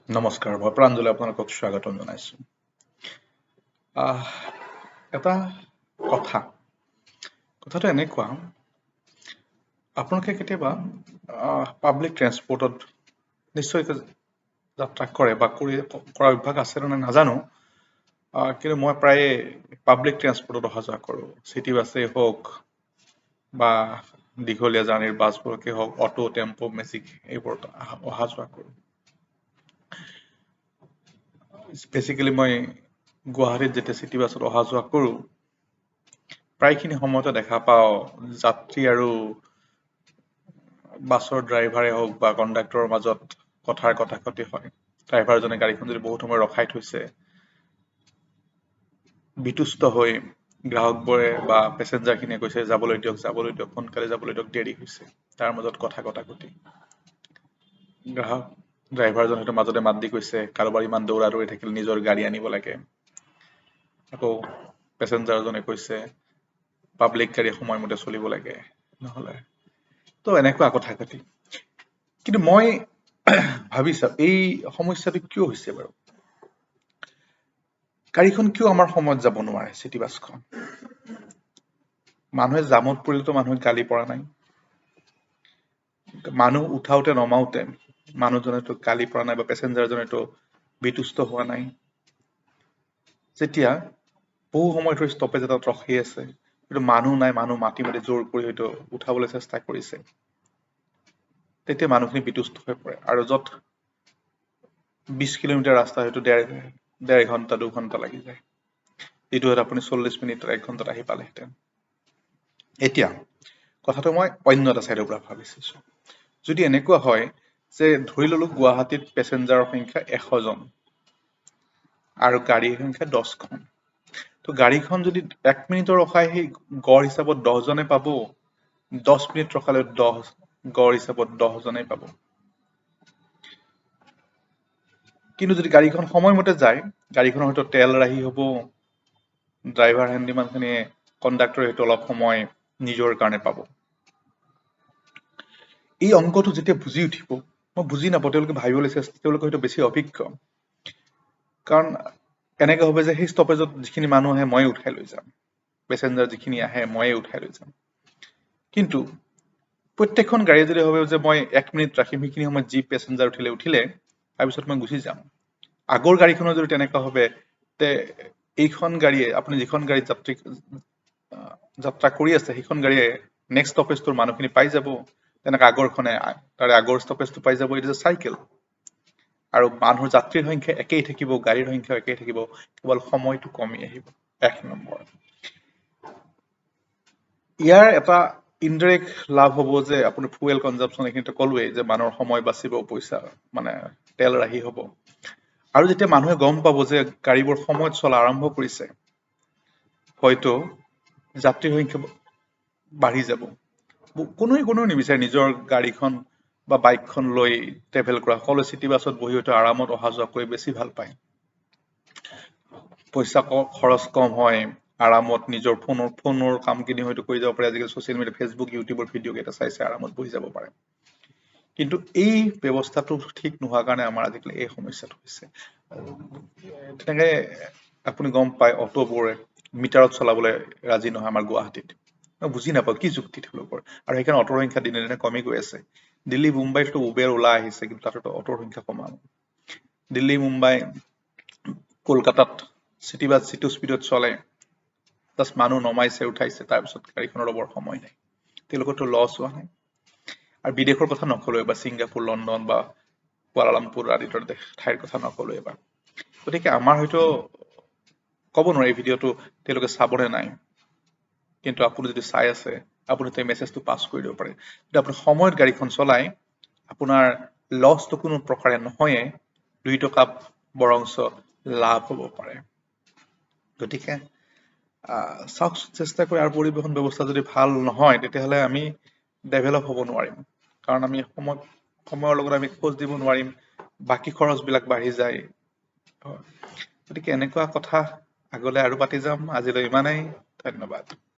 নমস্কাৰ, মই প্ৰাঞ্জলে আপোনালোকক স্বাগতম জনাইছোঁ। এটা কথাটো এনেকুৱা, আপোনালোকে কেতিয়াবা পাব্লিক ট্ৰেন্সপৰ্টত নিশ্চয় যাত্ৰা কৰে বা কৰা অভ্যাস আছে নে নাজানো, কিন্তু মই প্ৰায়ে পাব্লিক ট্ৰেন্সপৰ্টত অহা যোৱা কৰোঁ। চিটি বাছেই হওক বা দীঘলীয়া জাৰ্ণিৰ বাছবোৰকে হওক, অটো, টেম্পো, মেজিক এইবোৰত অহা যোৱা কৰোঁ। বেচিকেলি মই গুৱাহাটীত যেতিয়া চিটি বাছত অহা যোৱা কৰোঁ, প্ৰায়খিনি সময়তে দেখা পাওঁ যাত্ৰী আৰু বাছৰ ড্ৰাইভাৰে হওক বা কণ্ডাক্টৰৰ মাজত কটাকটি হয়। ড্ৰাইভাৰজনে গাড়ীখন যদি বহুত সময় ৰখাই থৈছে, বিতুষ্ট হৈ গ্ৰাহকবোৰে বা পেছেঞ্জাৰখিনিয়ে কৈছে যাবলৈ দিয়ক, সোনকালে যাবলৈ দিয়ক, দেৰি হৈছে। তাৰ মাজত কটাকটি। ড্ৰাইভাৰজন হয়তো মাজতে মাত দি কৈছে কাৰোবাৰ ইমান দৌৰা দৌৰি থাকিলে নিজৰ গাড়ী আনিব লাগে। আকৌ পেছেঞ্জাৰজনে কৈছে পাব্লিক গাড়ী সময়মতে চলিব লাগে, নহ'লে তো এনেকুৱা কটাকটি। কিন্তু মই ভাবিছা এই সমস্যাটো কিয় হৈছে বাৰু? গাড়ীখন কিয় আমাৰ সময়ত যাব নোৱাৰে? চিটি বাছখন মানুহে জামত পৰিলেতো মানুহে গালি পৰা নাই, মানুহ উঠাওতে নমাওতে মানুহজনেতো গালি পৰা নাই বা পেছেঞ্জাৰজনেতো বিতুষ্ট হোৱা নাই। যেতিয়া বহু সময় ধৰি ষ্টপেজ এটাত ৰখি আছে, কিন্তু মানুহ নাই, মানুহ মাতি জোৰ কৰি হয়তো উঠাবলৈ চেষ্টা কৰিছে, তেতিয়া মানুহখিনি বিতুষ্ট হৈ পৰে। আৰু য'ত 20 কিলোমিটাৰ ৰাস্তা হয়তো ডেৰ ঘণ্টা 2 ঘণ্টা লাগি যায়, যিটো হয়তো আপুনি 40 মিনিট 1 ঘণ্টাত আহি পালেহেঁতেন। এতিয়া কথাটো মই অন্য এটা চাইডৰ পৰা ভাবিছোঁ। যদি এনেকুৱা হয় যে ধৰি ললো গুৱাহাটীত পেছেঞ্জাৰৰ সংখ্যা 100 জন আৰু গাড়ীৰ সংখ্যা 10খন, তো গাড়ীখন যদি 1 মিনিটৰ ৰখাই সেই গড় হিচাপত 10 জনে পাব, 10 মিনিট ৰখালে গড় হিচাপত 10 জনে পাব। কিন্তু যদি গাড়ীখন সময়মতে যায়, গাড়ীখনৰ হয়তো তেল ৰাহি হ'ব, ড্ৰাইভাৰ হেণ্ডিমানখিনিয়ে কণ্ডাক্টৰে হয়তো অলপ সময় নিজৰ কাৰণে পাব। এই অংকটো যেতিয়া বুজি উঠিব, মই বুজি নাপাওঁ, তেওঁলোকে হয়তো বেছি অভিজ্ঞ, কাৰণ এনেকে হবে যে সেই ষ্টপেজত যিখিনি মানুহ আহে ময়ে উঠাই লৈ যাম, পেছেঞ্জাৰ যিখিনি আহে ময়ে উঠাই লৈ যাম। কিন্তু প্ৰত্যেকখন গাড়ীয়ে যদি ভাবে যে মই 1 মিনিট ৰাখিম, সেইখিনি সময়ত যি পেছেঞ্জাৰ উঠিলে তাৰপিছত মই গুচি যাম। আগৰ গাড়ীখনৰ যদি তেনেকুৱা হবে, তে এইখন গাড়ীয়ে, আপুনি যিখন গাড়ীত যাত্ৰা কৰি আছে, সেইখন গাড়ীয়ে নেক্সট ষ্টপেজটোৰ মানুহখিনি পাই যাব, তেনেকে আগৰখনে তাৰে আগৰ ষ্টপেজটো পাই যাব। It is a cycle. আৰু মানুহৰ যাত্ৰীৰ সংখ্যা একেই থাকিব, গাড়ীৰ সংখ্যা একেই থাকিব, কেৱল সময়টো কমি আহিব। 1 নম্বৰ। ইয়াৰ এটা ইনডাইৰেক্ট লাভ হ'ব যে আপুনি ফুৱেল কনজাম্পশ্যন, এইখিনিতে ক'লোৱেই যে মানুহৰ সময় বাচিব, পইচা তেল ৰাহি হ'ব। আৰু যেতিয়া মানুহে গম পাব যে গাড়ীবোৰ সময়ত চলা আৰম্ভ কৰিছে, হয়তো যাত্ৰীৰ সংখ্যা বাঢ়ি যাব। কোনেও নিবিচাৰে নিজৰ গাড়ীখন বা বাইকখন লৈ ট্ৰেভেল কৰা। সকলোৱে চিটি বাছত বহি হয়তো আৰামত অহা যোৱা কৰি বেছি ভাল পায়। পইচা খৰচ কম হয়, আৰামত নিজৰ ফোনৰ কামখিনি হয়তো কৰি যাব পাৰে। আজিকালি ছ'চিয়েল মিডিয়া, ফেচবুক, ইউটিউবৰ ভিডিঅ' কেইটা চাইছে আৰামত বহি যাব পাৰে। কিন্তু এই ব্যৱস্থাটো ঠিক নোহোৱাৰ কাৰণে আমাৰ আজিকালি এই সমস্যাটো হৈছে। তেনেকে আপুনি গম পায় অটোবোৰে মিটাৰত চলাবলৈ ৰাজি নহয় আমাৰ গুৱাহাটীত। মই বুজি নাপাওঁ কি যুক্তি তেওঁলোকৰ। আৰু সেইকাৰণে অটোৰ সংখ্যা দিনে দিনে কমি গৈ আছে। দিল্লী, মুম্বাইতো উবেৰ, ওলা আহিছে, কিন্তু তাতো অটোৰ সংখ্যা কমা নাই। দিল্লী, মুম্বাই, কলকাতাত চিটি বাছ যিটো স্পীডত চলে, জাষ্ট মানুহ নমাইছে, উঠাইছে, তাৰপিছত গাড়ীখনৰ বৰ সময় নাই। তেওঁলোকৰতো লছ হোৱা নাই। আৰু বিদেশৰ কথা নকলোৱে, বা ছিংগাপুৰ, লণ্ডন বা কুৱালালামপুৰ আদি ঠাইৰ কথা নকলোৱে এবাৰ। গতিকে আমাৰ হয়তো ক'ব নোৱাৰি ভিডিঅ'টো তেওঁলোকে চাবনে নাই, কিন্তু আপুনি যদি চাই আছে, আপুনি সেই মেছেজটো পাছ কৰি দিব পাৰে। যদি আপুনি সময়ত গাড়ীখন চলাই, আপোনাৰ লছটো কোনো প্ৰকাৰে নহয়ে, 2 টকা বৰঞ্চ লাভ হ'ব পাৰে। গতিকে চাওক, চেষ্টা কৰি। আৰু পৰিবহণ ব্যৱস্থা যদি ভাল নহয়, তেতিয়াহ'লে আমি ডেভেলপ হ'ব নোৱাৰিম। কাৰণ আমি সময়ৰ লগত আমি খোজ দিব নোৱাৰিম, বাকী খৰচবিলাক বাঢ়ি যায়। গতিকে এনেকুৱা কথা আগলৈ আৰু পাতি যাম। আজিলৈ ইমানেই। ধন্যবাদ।